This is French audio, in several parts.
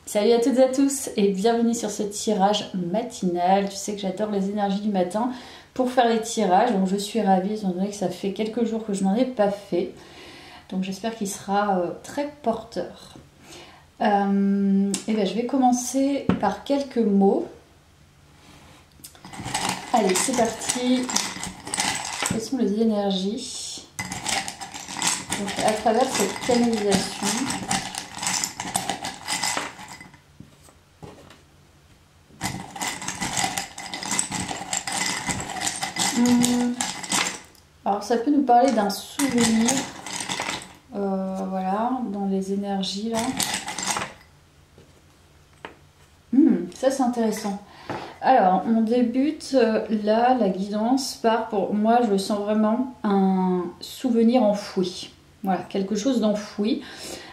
Salut à toutes et à tous et bienvenue sur ce tirage matinal. Tu sais que j'adore les énergies du matin pour faire les tirages, donc je suis ravie étant donné que ça fait quelques jours que je n'en ai pas fait. Donc j'espère qu'il sera très porteur. Et ben, je vais commencer par quelques mots. Allez, c'est parti. Quelles sont les énergies donc, à travers cette canalisation? Alors ça peut nous parler d'un souvenir, voilà, dans les énergies là. Ça c'est intéressant. Alors on débute là, la guidance part, pour moi je sens vraiment un souvenir enfoui. Voilà, quelque chose d'enfoui.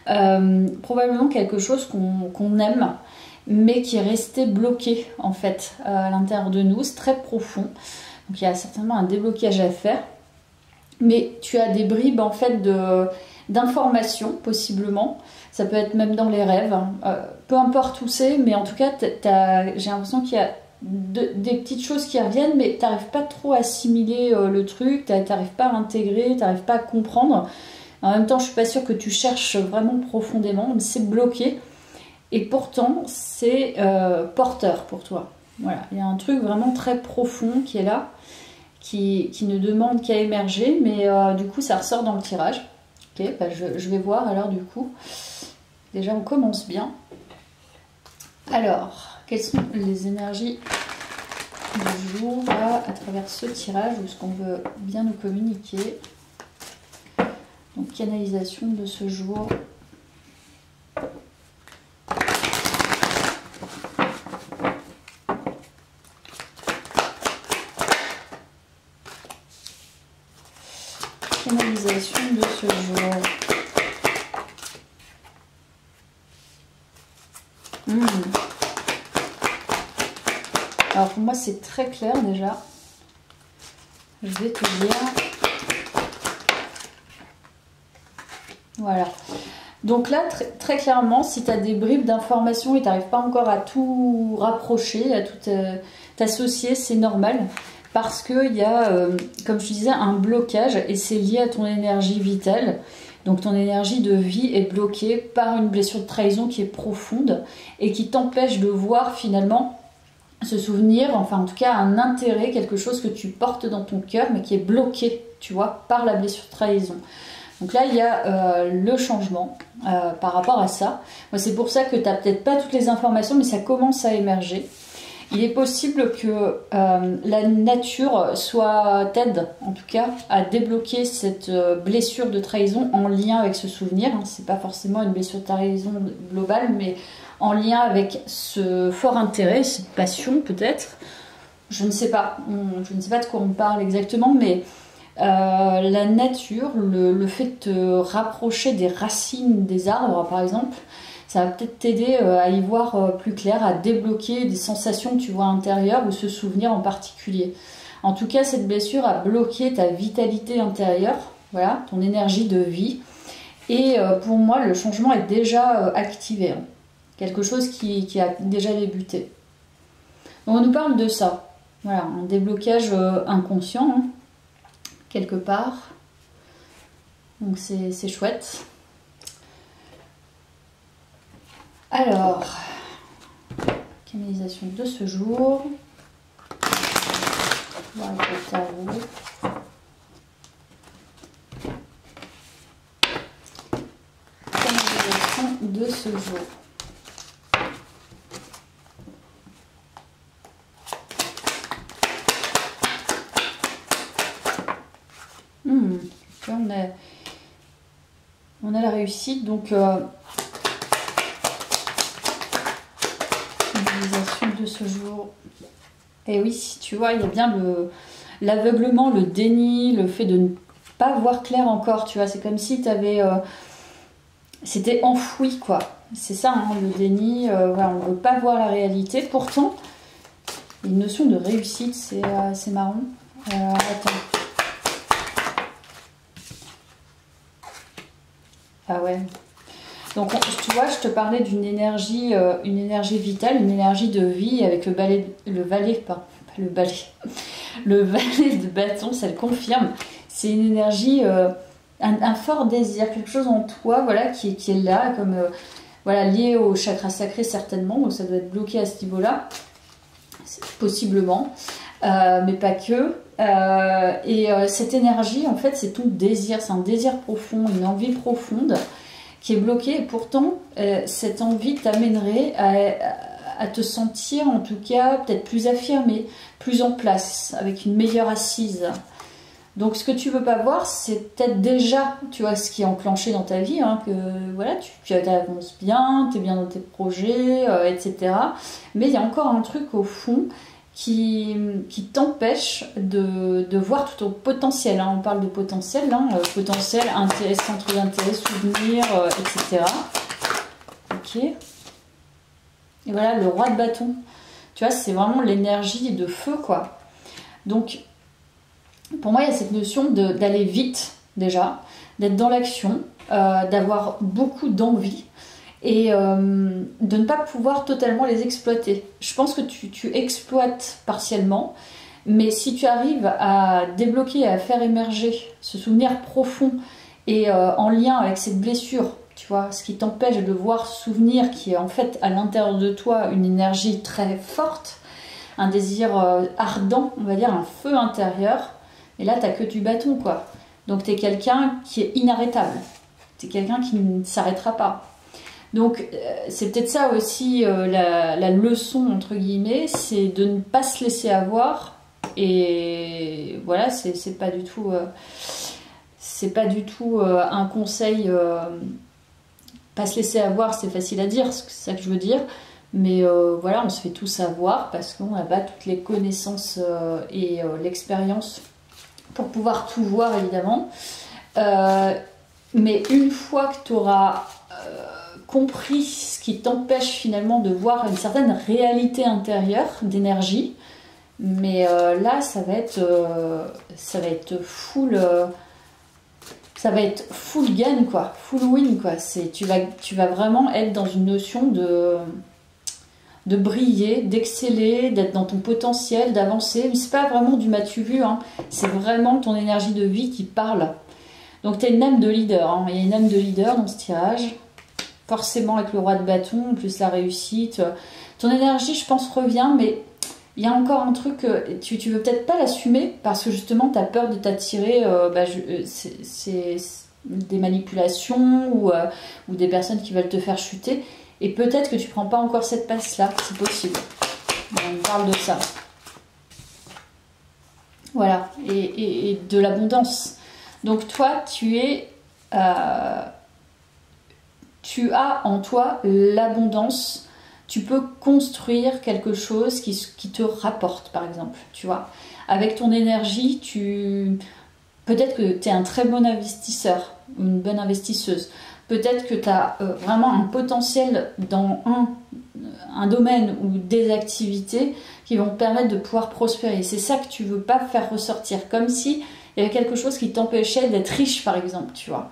Probablement quelque chose qu'on aime, mais qui est resté bloqué en fait à l'intérieur de nous, c'est très profond. Donc il y a certainement un déblocage à faire. Mais tu as des bribes en fait d'informations possiblement. Ça peut être même dans les rêves. Peu importe où c'est, mais en tout cas, j'ai l'impression qu'il y a des petites choses qui reviennent, mais tu n'arrives pas trop à assimiler le truc, tu n'arrives pas à l'intégrer, tu n'arrives pas à comprendre. En même temps, je ne suis pas sûre que tu cherches vraiment profondément, mais c'est bloqué. Et pourtant, c'est porteur pour toi. Voilà, il y a un truc vraiment très profond qui est là. Qui ne demande qu'à émerger, mais du coup ça ressort dans le tirage. Ok, bah je vais voir alors du coup. Déjà on commence bien. Alors, quelles sont les énergies du jour là, à travers ce tirage ou ce qu'on veut bien nous communiquer? Donc canalisation de ce jour. Canalisation de ce jour. Alors pour moi c'est très clair déjà. Je vais te dire. Voilà. Donc là très clairement, si tu as des bribes d'informations et tu n'arrives pas encore à tout rapprocher, à tout t'associer, c'est normal. Parce qu'il y a, comme je te disais, un blocage et c'est lié à ton énergie vitale. Donc ton énergie de vie est bloquée par une blessure de trahison qui est profonde et qui t'empêche de voir finalement ce souvenir, enfin en tout cas un intérêt, quelque chose que tu portes dans ton cœur mais qui est bloqué, tu vois, par la blessure de trahison. Donc là, il y a le changement par rapport à ça. Moi, c'est pour ça que tu n'as peut-être pas toutes les informations, mais ça commence à émerger. Il est possible que la nature t'aide en tout cas à débloquer cette blessure de trahison en lien avec ce souvenir. C'est pas forcément une blessure de trahison globale, mais en lien avec ce fort intérêt, cette passion peut-être. Je ne sais pas de quoi on parle exactement, mais la nature, le fait de te rapprocher des racines des arbres par exemple, ça va peut-être t'aider à y voir plus clair, à débloquer des sensations que tu vois intérieures ou ce souvenir en particulier. En tout cas, cette blessure a bloqué ta vitalité intérieure, voilà, ton énergie de vie. Et pour moi, le changement est déjà activé. Quelque chose qui a déjà débuté. Donc on nous parle de ça. Voilà, un déblocage inconscient, quelque part. Donc c'est chouette. Alors, canalisation de ce jour. Voilà le tarot. Canalisation de ce jour. Là, on a la réussite, donc de ce jour. Et oui, tu vois, il y a bien l'aveuglement, le déni, le fait de ne pas voir clair encore, tu vois, c'est comme si tu avais c'était enfoui quoi. C'est ça le déni, voilà, on ne veut pas voir la réalité. Pourtant, il y a une notion de réussite, c'est marrant. Attends. Ah ouais. Donc tu vois, je te parlais d'une énergie, une énergie vitale, une énergie de vie avec le valet, le valet de bâton, ça le confirme. C'est une énergie, un fort désir, quelque chose en toi, voilà, qui est là, comme voilà, lié au chakra sacré certainement, donc ça doit être bloqué à ce niveau-là, possiblement, mais pas que. Cette énergie, en fait, c'est ton désir, c'est un désir profond, une envie profonde qui est bloquée, et pourtant, cette envie t'amènerait à te sentir, en tout cas, peut-être plus affirmé, plus en place, avec une meilleure assise. Donc, ce que tu veux pas voir, c'est peut-être déjà, tu vois, ce qui est enclenché dans ta vie, hein, que voilà, tu avances bien, tu es bien dans tes projets, etc. Mais il y a encore un truc au fond qui t'empêche de voir tout ton potentiel. Hein. On parle de potentiel, hein, potentiel, intérêt, centre d'intérêt, souvenir, etc. Ok. Et voilà, le roi de bâton. Tu vois, c'est vraiment l'énergie de feu, quoi. Donc, pour moi, il y a cette notion d'aller vite, déjà, d'être dans l'action, d'avoir beaucoup d'envie et de ne pas pouvoir totalement les exploiter. Je pense que tu exploites partiellement, mais si tu arrives à débloquer, à faire émerger ce souvenir profond et en lien avec cette blessure, tu vois, ce qui t'empêche de voir ce souvenir qui est en fait à l'intérieur de toi une énergie très forte, un désir ardent, on va dire, un feu intérieur. Et là, t'as que du bâton, quoi. Donc, t'es quelqu'un qui est inarrêtable. T'es quelqu'un qui ne s'arrêtera pas. Donc, c'est peut-être ça aussi la leçon, entre guillemets, c'est de ne pas se laisser avoir. Et voilà, c'est pas du tout... un conseil... pas se laisser avoir, c'est facile à dire, c'est ça que je veux dire. Mais voilà, on se fait tout savoir parce qu'on n'a pas toutes les connaissances et l'expérience pour pouvoir tout voir, évidemment. Mais une fois que tu auras compris ce qui t'empêche finalement de voir une certaine réalité intérieure d'énergie, mais là, ça va être full... ça va être full gain, quoi, full win, quoi. Tu vas vraiment être dans une notion de briller, d'exceller, d'être dans ton potentiel, d'avancer. Mais c'est pas vraiment du m'as-tu vu, hein. C'est vraiment ton énergie de vie qui parle. Donc tu as une âme de leader, hein. Il y a une âme de leader dans ce tirage, forcément avec le roi de bâton, plus la réussite. Ton énergie, je pense, revient, mais il y a encore un truc, tu veux peut-être pas l'assumer, parce que justement tu as peur de t'attirer c'est des manipulations ou des personnes qui veulent te faire chuter. Et peut-être que tu prends pas encore cette passe-là, c'est possible. On parle de ça. Voilà, et de l'abondance. Donc toi, tu as en toi l'abondance. Tu peux construire quelque chose qui te rapporte, par exemple, tu vois. Avec ton énergie, peut-être que tu es un très bon investisseur, une bonne investisseuse. Peut-être que tu as vraiment un potentiel dans un domaine ou des activités qui vont te permettre de pouvoir prospérer. C'est ça que tu veux pas faire ressortir, comme si il y avait quelque chose qui t'empêchait d'être riche, par exemple, tu vois.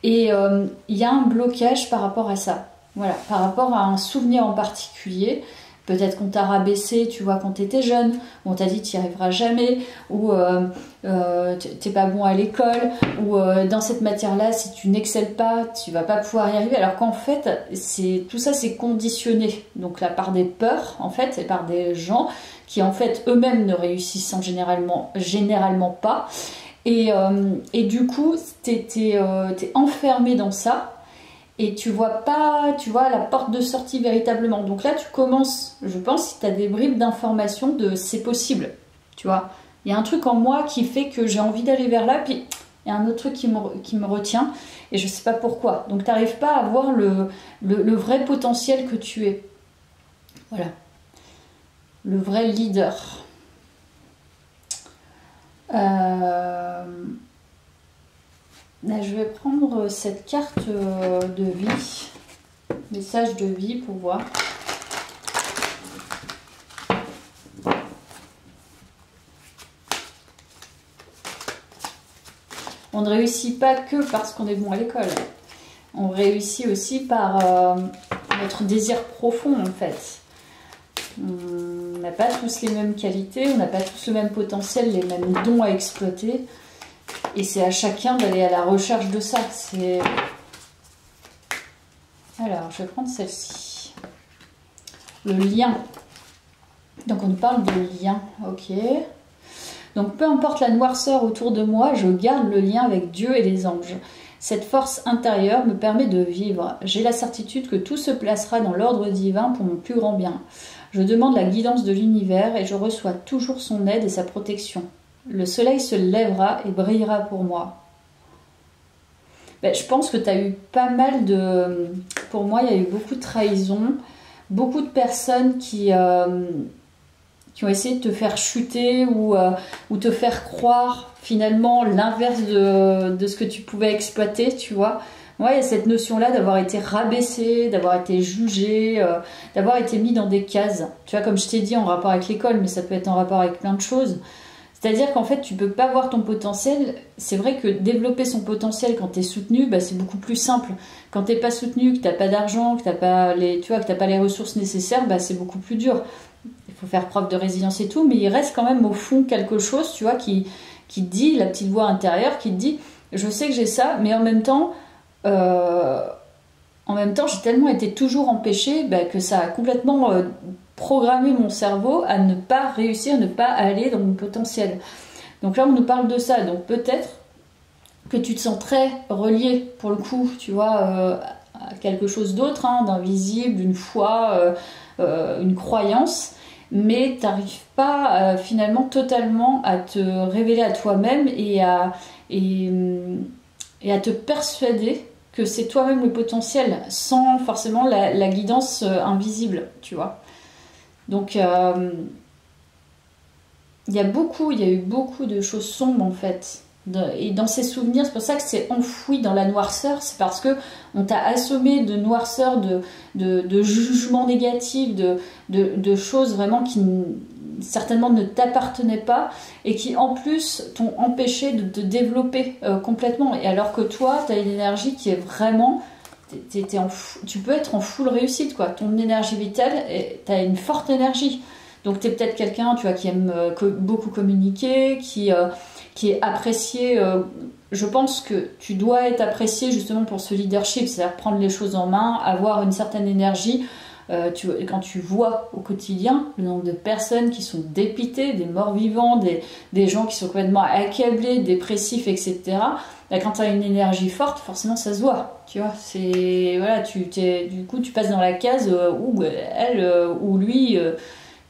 Et il y a un blocage par rapport à ça. Voilà, par rapport à un souvenir en particulier. Peut-être qu'on t'a rabaissé, tu vois, quand tu étais jeune, ou on t'a dit tu n'y arriveras jamais, ou t'es pas bon à l'école, ou dans cette matière-là, si tu n'excelles pas, tu vas pas pouvoir y arriver. Alors qu'en fait, tout ça, c'est conditionné. Donc la part des peurs, en fait, et par des gens qui, en fait, eux-mêmes ne réussissent généralement pas. Et du coup, t'es enfermé dans ça. Et tu vois pas, tu vois, la porte de sortie véritablement. Donc là, tu commences, je pense, si tu as des bribes d'informations de c'est possible, tu vois. Il y a un truc en moi qui fait que j'ai envie d'aller vers là, puis il y a un autre truc qui me retient, et je sais pas pourquoi. Donc tu n'arrives pas à voir le vrai potentiel que tu es. Voilà. Le vrai leader. Là, je vais prendre cette carte de vie, message de vie pour voir. On ne réussit pas que parce qu'on est bon à l'école. on réussit aussi par notre désir profond en fait. On n'a pas tous les mêmes qualités, on n'a pas tous le même potentiel, les mêmes dons à exploiter. Et c'est à chacun d'aller à la recherche de ça. Alors, je vais prendre celle-ci. Le lien. Donc, on nous parle de lien. Ok. Donc, peu importe la noirceur autour de moi, je garde le lien avec Dieu et les anges. Cette force intérieure me permet de vivre. J'ai la certitude que tout se placera dans l'ordre divin pour mon plus grand bien. Je demande la guidance de l'univers et je reçois toujours son aide et sa protection. Le soleil se lèvera et brillera pour moi. Ben, je pense que tu as eu pas mal de... Pour moi, il y a eu beaucoup de trahisons, beaucoup de personnes qui ont essayé de te faire chuter ou te faire croire finalement l'inverse de ce que tu pouvais exploiter, tu vois. Moi, il y a cette notion-là d'avoir été rabaissé, d'avoir été jugé, d'avoir été mis dans des cases. Tu vois, comme je t'ai dit, en rapport avec l'école, mais ça peut être en rapport avec plein de choses. C'est-à-dire qu'en fait, tu peux pas voir ton potentiel. C'est vrai que développer son potentiel quand tu es soutenu, bah, c'est beaucoup plus simple. Quand tu n'es pas soutenu, que tu n'as pas d'argent, que tu n'as pas les ressources nécessaires, bah, c'est beaucoup plus dur. Il faut faire preuve de résilience et tout, mais il reste quand même au fond quelque chose, tu vois, qui dit, la petite voix intérieure, qui te dit, je sais que j'ai ça, mais en même temps, j'ai tellement été toujours empêchée bah, que ça a complètement programmé mon cerveau à ne pas réussir, ne pas aller dans mon potentiel. Donc là, on nous parle de ça. Donc peut-être que tu te sens très relié, pour le coup, tu vois, à quelque chose d'autre, hein, d'invisible, une foi, une croyance, mais tu n'arrives pas finalement totalement à te révéler à toi-même et à te persuader que c'est toi-même le potentiel, sans forcément la guidance invisible, tu vois. Donc, il y a eu beaucoup de choses sombres, en fait. Et dans ces souvenirs, c'est pour ça que c'est enfoui dans la noirceur, c'est parce que on t'a assommé de noirceur, de jugements négatifs, de choses vraiment qui certainement ne t'appartenaient pas et qui en plus t'ont empêché de te développer complètement. Et alors que toi, tu as une énergie qui est vraiment... tu peux être en full réussite, quoi. Ton énergie vitale, tu as une forte énergie. Donc tu es peut-être quelqu'un, tu vois, qui aime beaucoup communiquer, qui est apprécié. Je pense que tu dois être apprécié justement pour ce leadership, c'est-à-dire prendre les choses en main, avoir une certaine énergie. Quand tu vois au quotidien le nombre de personnes qui sont dépitées, des morts-vivants, des gens qui sont complètement accablés, dépressifs, etc. Là, quand tu as une énergie forte, forcément ça se voit. Tu vois, voilà, du coup tu passes dans la case où elle ou lui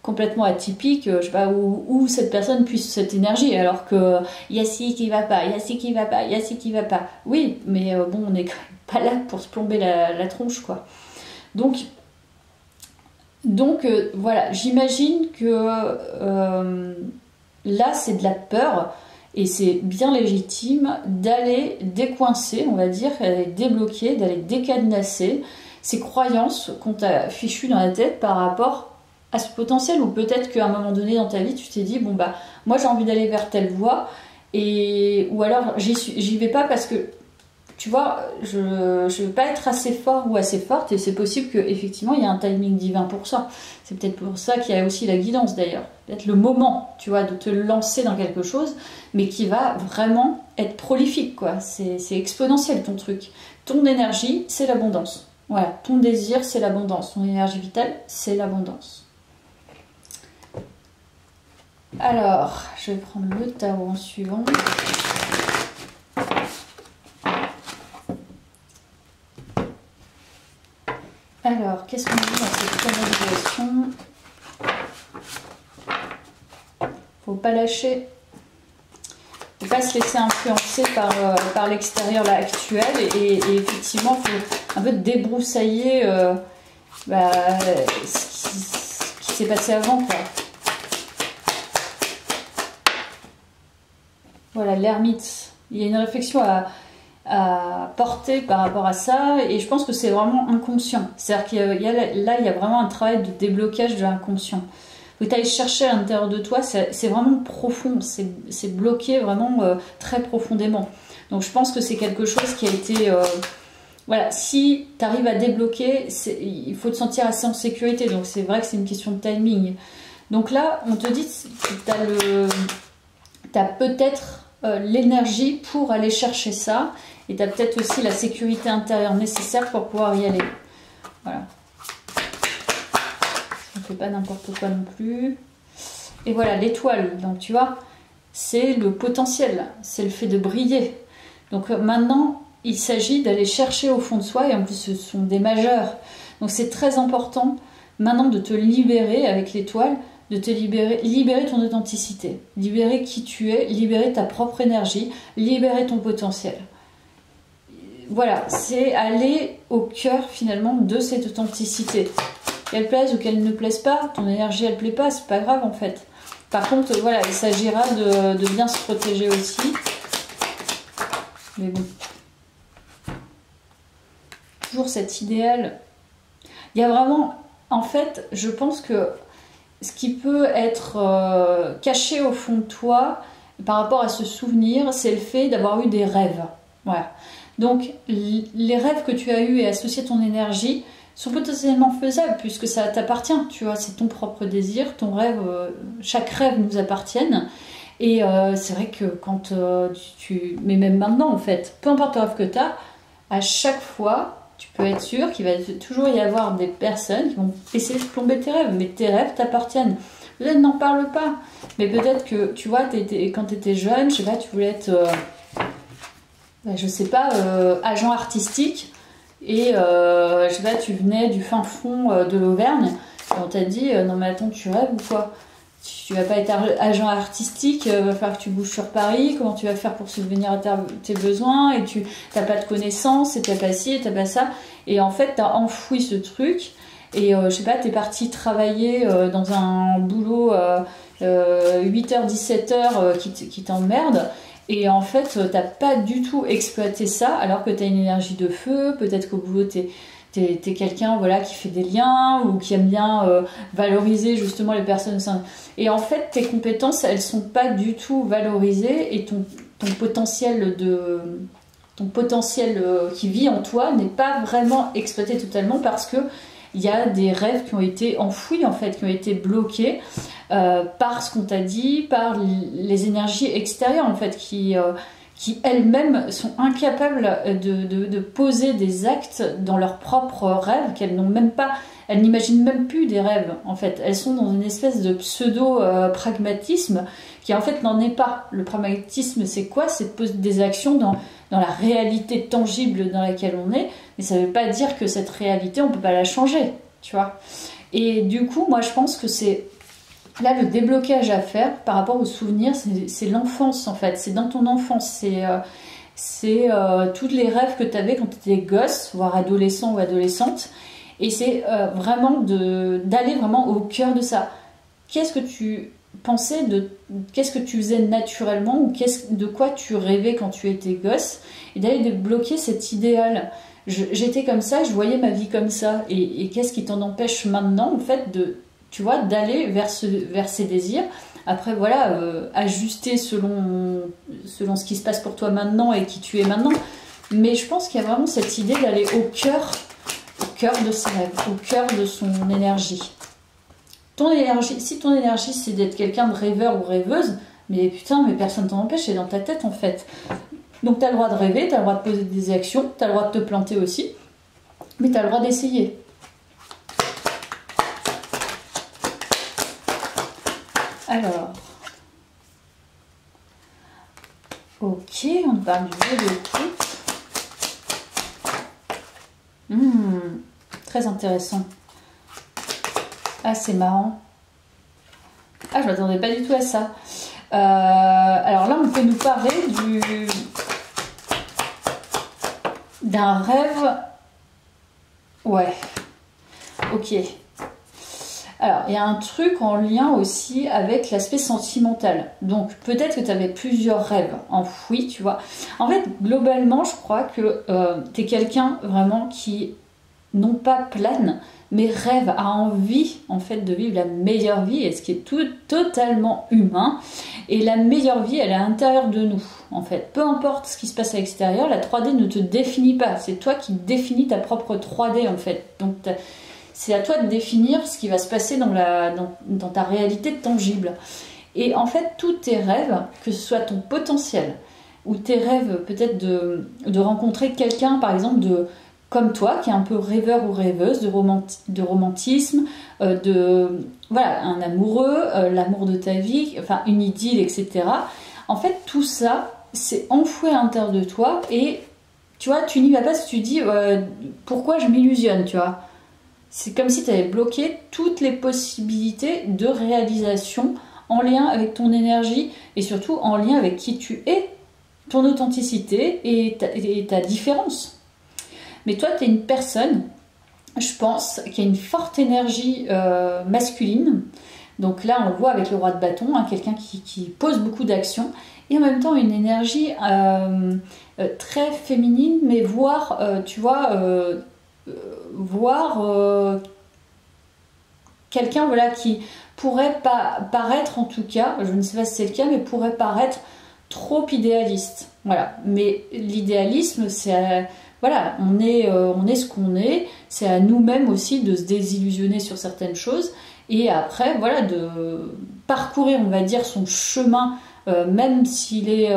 complètement atypique, je sais pas, où cette personne puisse cette énergie, alors que y a ci qui va pas, y a ci qui va pas, y a ci qui va pas. Oui, mais bon, on n'est quand même pas là pour se plomber la tronche, quoi. Donc voilà, j'imagine que là c'est de la peur et c'est bien légitime d'aller décoincer, on va dire, d'aller débloquer, d'aller décadenasser ces croyances qu'on t'a fichues dans la tête par rapport à ce potentiel, ou peut-être qu'à un moment donné dans ta vie tu t'es dit bon bah moi j'ai envie d'aller vers telle voie, ou alors j'y vais pas parce que tu vois, je ne vais pas être assez fort ou assez forte, et c'est possible qu'effectivement il y a un timing divin pour ça. C'est peut-être pour ça qu'il y a aussi la guidance d'ailleurs. Peut-être le moment, tu vois, de te lancer dans quelque chose, mais qui va vraiment être prolifique, quoi. C'est exponentiel ton truc. Ton énergie, c'est l'abondance. Voilà, ton désir, c'est l'abondance. Ton énergie vitale, c'est l'abondance. Alors, je vais prendre le tarot en suivant. Alors, qu'est-ce qu'on dit dans cette canalisation? Faut pas lâcher. Faut pas se laisser influencer par l'extérieur là actuel, et effectivement, faut un peu débroussailler ce qui s'est passé avant, quoi. Voilà, l'ermite. Il y a une réflexion à porter par rapport à ça, et je pense que c'est vraiment inconscient. C'est-à-dire qu'il y a vraiment un travail de déblocage de l'inconscient. Faut que tu ailles chercher à l'intérieur de toi, c'est vraiment profond, c'est bloqué vraiment très profondément. Donc je pense que c'est quelque chose qui a été voilà, si tu arrives à débloquer, il faut te sentir assez en sécurité. Donc c'est vrai que c'est une question de timing. Donc là, on te dit que tu as peut-être l'énergie pour aller chercher ça. Et tu as peut-être aussi la sécurité intérieure nécessaire pour pouvoir y aller. Voilà. On ne fait pas n'importe quoi non plus. Et voilà, l'étoile. Donc tu vois, c'est le potentiel. C'est le fait de briller. Donc maintenant, il s'agit d'aller chercher au fond de soi. Et en plus, ce sont des majeurs. Donc c'est très important maintenant de te libérer avec l'étoile. De te libérer ton authenticité. Libérer qui tu es. Libérer ta propre énergie. Libérer ton potentiel. Voilà, c'est aller au cœur finalement de cette authenticité. Qu'elle plaise ou qu'elle ne plaise pas, ton énergie elle plaît pas, c'est pas grave en fait. Par contre, voilà, il s'agira de bien se protéger aussi. Mais bon. Toujours cet idéal. Il y a vraiment, en fait, je pense que ce qui peut être caché au fond de toi par rapport à ce souvenir, c'est le fait d'avoir eu des rêves. Voilà. Donc, les rêves que tu as eus et associés à ton énergie sont potentiellement faisables puisque ça t'appartient, tu vois, c'est ton propre désir, ton rêve, chaque rêve nous appartient. Et c'est vrai que quand mais même maintenant en fait, peu importe le rêve que tu as, à chaque fois, tu peux être sûr qu'il va toujours y avoir des personnes qui vont essayer de plomber tes rêves, mais tes rêves t'appartiennent. Peut-être n'en parle pas, mais peut-être que, tu vois, quand tu étais jeune, je sais pas, tu voulais être... je sais pas, agent artistique et je sais pas, tu venais du fin fond de l'Auvergne et on t'a dit non mais attends, tu rêves ou quoi? Tu vas pas être agent artistique, va falloir que tu bouges sur Paris, comment tu vas faire pour subvenir à tes besoins et tu n'as pas de connaissances et t'as pas ci et t'as pas ça et en fait t'as enfoui ce truc et je sais pas, t'es parti travailler dans un boulot 8h 17h qui t'emmerde. Et en fait, t'as pas du tout exploité ça, alors que t'as une énergie de feu, peut-être qu'au boulot, t'es quelqu'un voilà, qui fait des liens, ou qui aime bien valoriser justement les personnes. Et en fait, tes compétences, elles sont pas du tout valorisées, et ton potentiel qui vit en toi n'est pas vraiment exploité totalement, parce que il y a des rêves qui ont été enfouis, en fait, qui ont été bloqués, par ce qu'on t'a dit, par les énergies extérieures en fait qui elles-mêmes sont incapables de poser des actes dans leurs propres rêves, qu'elles n'ont même pas, elles n'imaginent même plus des rêves en fait, elles sont dans une espèce de pseudo pragmatisme qui en fait n'en est pas. Le pragmatisme c'est quoi? C'est de poser des actions dans la réalité tangible dans laquelle on est, mais ça ne veut pas dire que cette réalité on peut pas la changer, tu vois. Et du coup moi je pense que c'est là, le déblocage à faire par rapport aux souvenirs, c'est l'enfance en fait, c'est dans ton enfance, c'est tous les rêves que tu avais quand tu étais gosse, voire adolescent ou adolescente, et c'est vraiment d'aller vraiment au cœur de ça. Qu'est-ce que tu pensais qu'est-ce que tu faisais naturellement, ou de quoi tu rêvais quand tu étais gosse, et d'aller débloquer cet idéal. J'étais comme ça, je voyais ma vie comme ça, et qu'est-ce qui t'en empêche maintenant en fait tu vois, d'aller vers ces désirs. Après, voilà, ajuster selon ce qui se passe pour toi maintenant et qui tu es maintenant. Mais je pense qu'il y a vraiment cette idée d'aller au cœur de ses rêves, au cœur de son énergie. Si ton énergie, c'est d'être quelqu'un de rêveur ou rêveuse, mais putain, mais personne t'en empêche, c'est dans ta tête en fait. Donc tu as le droit de rêver, tu as le droit de poser des actions, tu as le droit de te planter aussi, mais tu as le droit d'essayer. Alors, ok, on parle du jeu de coupe. Très intéressant. Ah, c'est marrant. Ah, je m'attendais pas du tout à ça. Alors là, on peut nous parler d'un rêve. Ouais. Ok. Alors, il y a un truc en lien aussi avec l'aspect sentimental. Donc, peut-être que tu avais plusieurs rêves enfouis, tu vois. En fait, globalement, je crois que tu es quelqu'un vraiment qui non pas plane, mais rêve, a envie en fait de vivre la meilleure vie, et ce qui est totalement humain. Et la meilleure vie, elle est à l'intérieur de nous en fait. Peu importe ce qui se passe à l'extérieur, la 3D ne te définit pas, c'est toi qui définis ta propre 3D en fait. Donc c'est à toi de définir ce qui va se passer dans ta réalité tangible. Et en fait, tous tes rêves, que ce soit ton potentiel, ou tes rêves peut-être de rencontrer quelqu'un, par exemple, comme toi, qui est un peu rêveur ou rêveuse, de romantisme, voilà, un amoureux, l'amour de ta vie, enfin une idylle, etc. En fait, tout ça, c'est enfoui à l'intérieur de toi, et tu vois, tu n'y vas pas si tu dis pourquoi je m'illusionne, tu vois. C'est comme si tu avais bloqué toutes les possibilités de réalisation en lien avec ton énergie, et surtout en lien avec qui tu es, ton authenticité et ta différence. Mais toi, tu es une personne, je pense, qui a une forte énergie masculine. Donc là, on le voit avec le roi de bâton, hein, quelqu'un qui pose beaucoup d'actions, et en même temps une énergie très féminine, mais voire, tu vois, quelqu'un, voilà, qui pourrait pas paraître, en tout cas, je ne sais pas si c'est le cas, mais pourrait paraître trop idéaliste. Voilà. Mais l'idéalisme, c'est voilà, on est ce qu'on est. C'est à nous-mêmes aussi de se désillusionner sur certaines choses, et après, voilà, de parcourir, on va dire, son chemin, même s'il est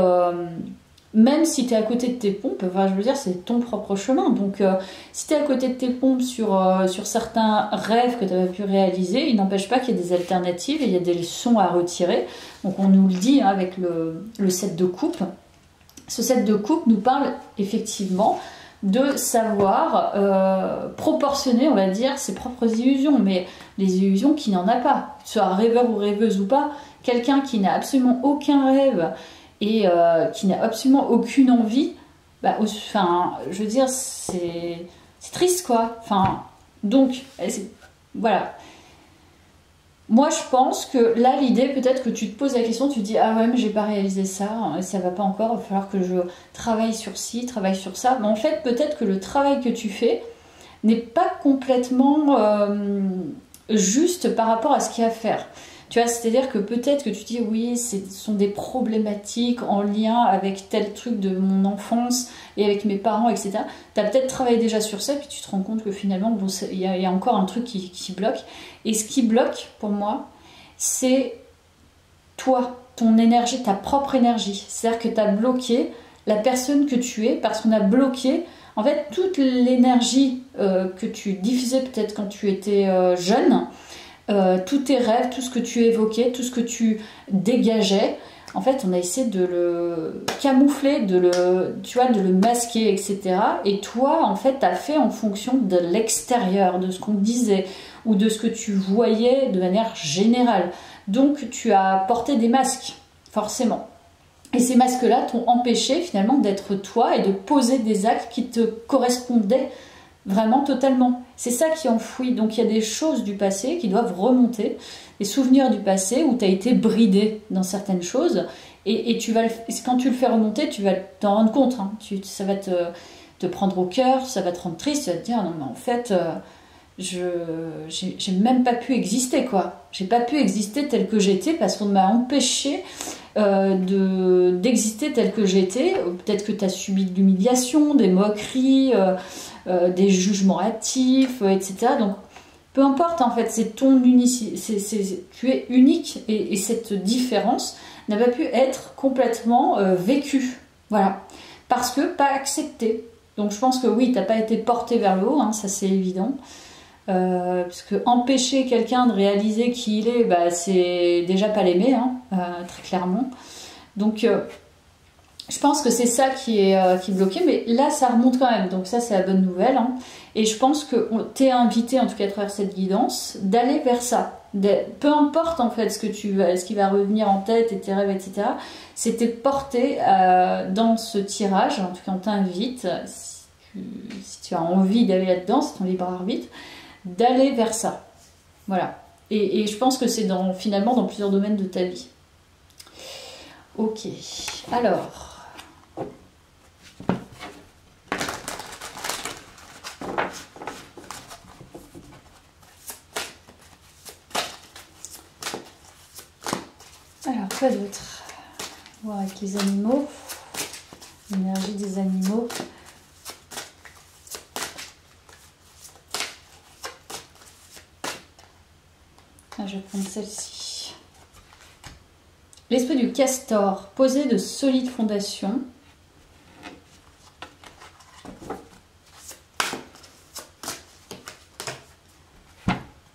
même si tu es à côté de tes pompes, enfin, je veux dire, c'est ton propre chemin. Donc, si tu es à côté de tes pompes sur certains rêves que tu as pu réaliser, il n'empêche pas qu'il y a des alternatives et il y a des leçons à retirer. Donc, on nous le dit, hein, avec le set de coupe. Ce set de coupe nous parle effectivement de savoir proportionner, on va dire, ses propres illusions, mais les illusions qui n'en a pas. Que tu sois rêveur ou rêveuse ou pas, quelqu'un qui n'a absolument aucun rêve et qui n'a absolument aucune envie, bah, enfin, je veux dire, c'est triste, quoi. Enfin, donc, voilà. Moi, je pense que là, l'idée, peut-être que tu te poses la question, tu te dis, ah ouais, mais j'ai pas réalisé ça, ça va pas encore, il va falloir que je travaille sur ci, travaille sur ça. Mais en fait, peut-être que le travail que tu fais n'est pas complètement juste par rapport à ce qu'il y a à faire. Tu vois, c'est-à-dire que peut-être que tu dis oui, ce sont des problématiques en lien avec tel truc de mon enfance et avec mes parents, etc. Tu as peut-être travaillé déjà sur ça, puis tu te rends compte que finalement, bon, il y a encore un truc qui bloque. Et ce qui bloque, pour moi, c'est toi, ton énergie, ta propre énergie. C'est-à-dire que tu as bloqué la personne que tu es, parce qu'on a bloqué, en fait, toute l'énergie que tu diffusais peut-être quand tu étais jeune, tous tes rêves, tout ce que tu évoquais, tout ce que tu dégageais, en fait, on a essayé de le camoufler, tu vois, de le masquer, etc. Et toi, en fait, tu as fait en fonction de l'extérieur, de ce qu'on disait, ou de ce que tu voyais de manière générale. Donc, tu as porté des masques, forcément. Et ces masques-là t'ont empêché, finalement, d'être toi et de poser des actes qui te correspondaient vraiment totalement. C'est ça qui enfouit. Donc il y a des choses du passé qui doivent remonter, des souvenirs du passé où tu as été bridé dans certaines choses, et quand tu le fais remonter, tu vas t'en rendre compte, hein. Ça va te prendre au cœur, ça va te rendre triste, tu vas te dire non mais en fait j'ai même pas pu exister, quoi. J'ai pas pu exister tel que j'étais parce qu'on m'a empêché d'exister tel que j'étais. Peut-être que tu as subi de l'humiliation, des moqueries, des jugements hâtifs, etc. Donc peu importe, en fait, c'est ton unicité, tu es unique, et cette différence n'a pas pu être complètement vécue, voilà, parce que pas acceptée. Donc je pense que oui, t'as pas été porté vers le haut, hein, ça c'est évident. Parce que empêcher quelqu'un de réaliser qui il est, bah, c'est déjà pas l'aimer, hein, très clairement. Donc je pense que c'est ça qui est bloqué, mais là ça remonte quand même, donc ça c'est la bonne nouvelle, hein. Et je pense que t'es invité, en tout cas à travers cette guidance, d'aller vers ça. Peu importe en fait ce qui va revenir en tête, et tes rêves, etc. C'était porté dans ce tirage, en tout cas on t'invite, si tu as envie d'aller là-dedans, c'est ton libre arbitre, d'aller vers ça. Voilà. Et je pense que c'est finalement dans plusieurs domaines de ta vie. Ok. Alors. Alors, quoi d'autre? On va voir avec les animaux. L'énergie des animaux. Ah, je vais prendre celle-ci. L'esprit du castor. Poser de solides fondations.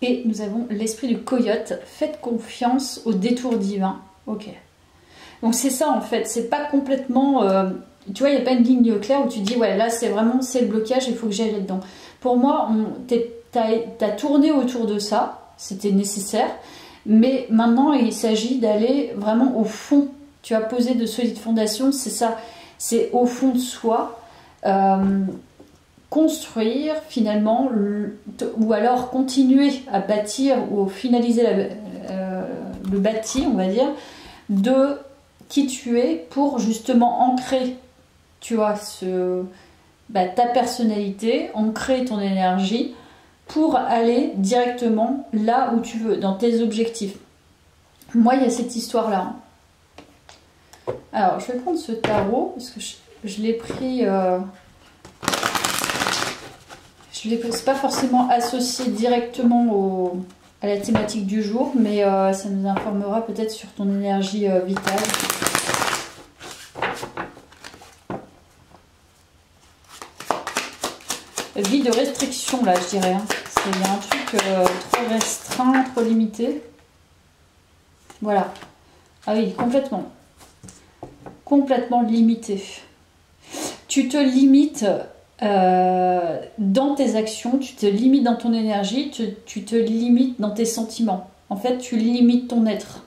Et nous avons l'esprit du coyote. Faites confiance au détour divin. Ok. Donc c'est ça en fait. C'est pas complètement... tu vois, il n'y a pas une ligne claire où tu dis, ouais, là c'est vraiment, c'est le blocage, il faut que j'aille là-dedans. Pour moi, t'as tourné autour de ça. C'était nécessaire. Mais maintenant, il s'agit d'aller vraiment au fond. Tu as posé de solides fondations. C'est ça. C'est au fond de soi. Construire finalement, ou alors continuer à bâtir ou finaliser le bâti, on va dire, de qui tu es pour justement ancrer, tu vois, ta personnalité, ancrer ton énergie pour aller directement là où tu veux, dans tes objectifs. Moi, il y a cette histoire-là. Alors, je vais prendre ce tarot, parce que je l'ai pris... c'est pas forcément associé directement à la thématique du jour, mais ça nous informera peut-être sur ton énergie vitale. Vie de restriction, là, je dirais. Hein. Il y a un truc trop restreint, trop limité. Voilà. Ah oui, complètement. Complètement limité. Tu te limites... dans tes actions, tu te limites dans ton énergie, tu te limites dans tes sentiments. En fait, tu limites ton être.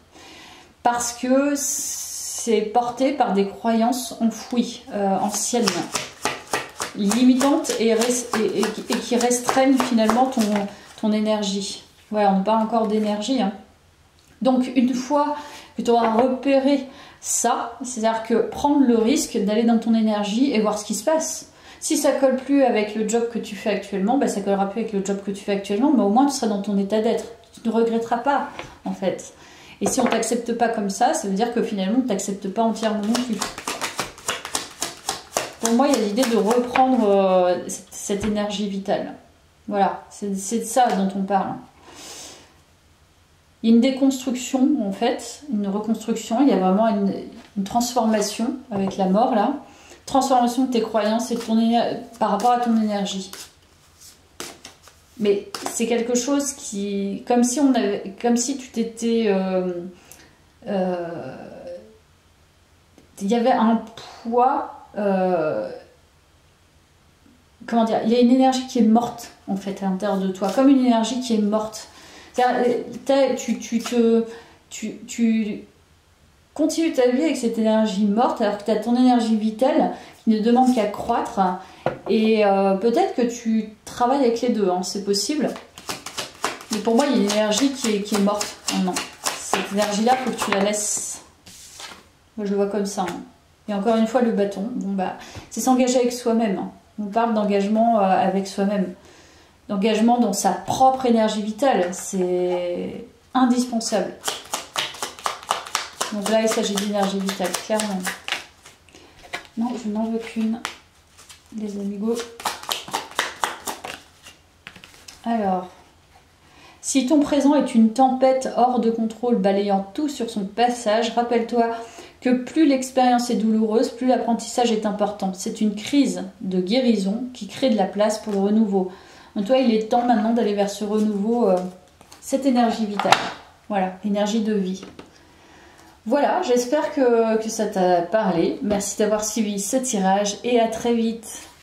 Parce que c'est porté par des croyances enfouies, anciennes, limitantes et qui restreignent finalement ton énergie. Voilà, on parle encore d'énergie. Hein. Donc, une fois que tu auras repéré ça, c'est-à-dire que prendre le risque d'aller dans ton énergie et voir ce qui se passe. Si ça colle plus avec le job que tu fais actuellement, ça collera plus avec le job que tu fais actuellement, mais au moins tu seras dans ton état d'être. Tu ne regretteras pas, en fait. Et si on ne t'accepte pas comme ça veut dire que finalement, on ne t'accepte pas entièrement non plus. Pour moi, il y a l'idée de reprendre cette énergie vitale. Voilà, c'est de ça dont on parle. Il y a une déconstruction, en fait, une reconstruction, il y a vraiment une transformation avec la mort, là. Transformation de tes croyances et de par rapport à ton énergie. Mais c'est quelque chose qui... Comme si tu t'étais... il y avait un poids... comment dire? Il y a une énergie qui est morte, en fait, à l'intérieur de toi. Comme une énergie qui est morte. Tu continues ta vie avec cette énergie morte alors que tu as ton énergie vitale qui ne demande qu'à croître et peut-être que tu travailles avec les deux, hein, c'est possible, mais pour moi il y a une énergie qui est morte. Non. Cette énergie là, il faut que tu la laisses. Moi je le vois comme ça. Hein. Et encore une fois le bâton, c'est s'engager avec soi-même. Hein. On parle d'engagement avec soi-même, d'engagement dans sa propre énergie vitale, c'est indispensable. Donc là, il s'agit d'énergie vitale, clairement. Non, je n'en veux qu'une, les amigos. Alors, si ton présent est une tempête hors de contrôle balayant tout sur son passage, rappelle-toi que plus l'expérience est douloureuse, plus l'apprentissage est important. C'est une crise de guérison qui crée de la place pour le renouveau. Donc toi, il est temps maintenant d'aller vers ce renouveau, cette énergie vitale. Voilà, énergie de vie. Voilà, j'espère que ça t'a parlé. Merci d'avoir suivi ce tirage et à très vite.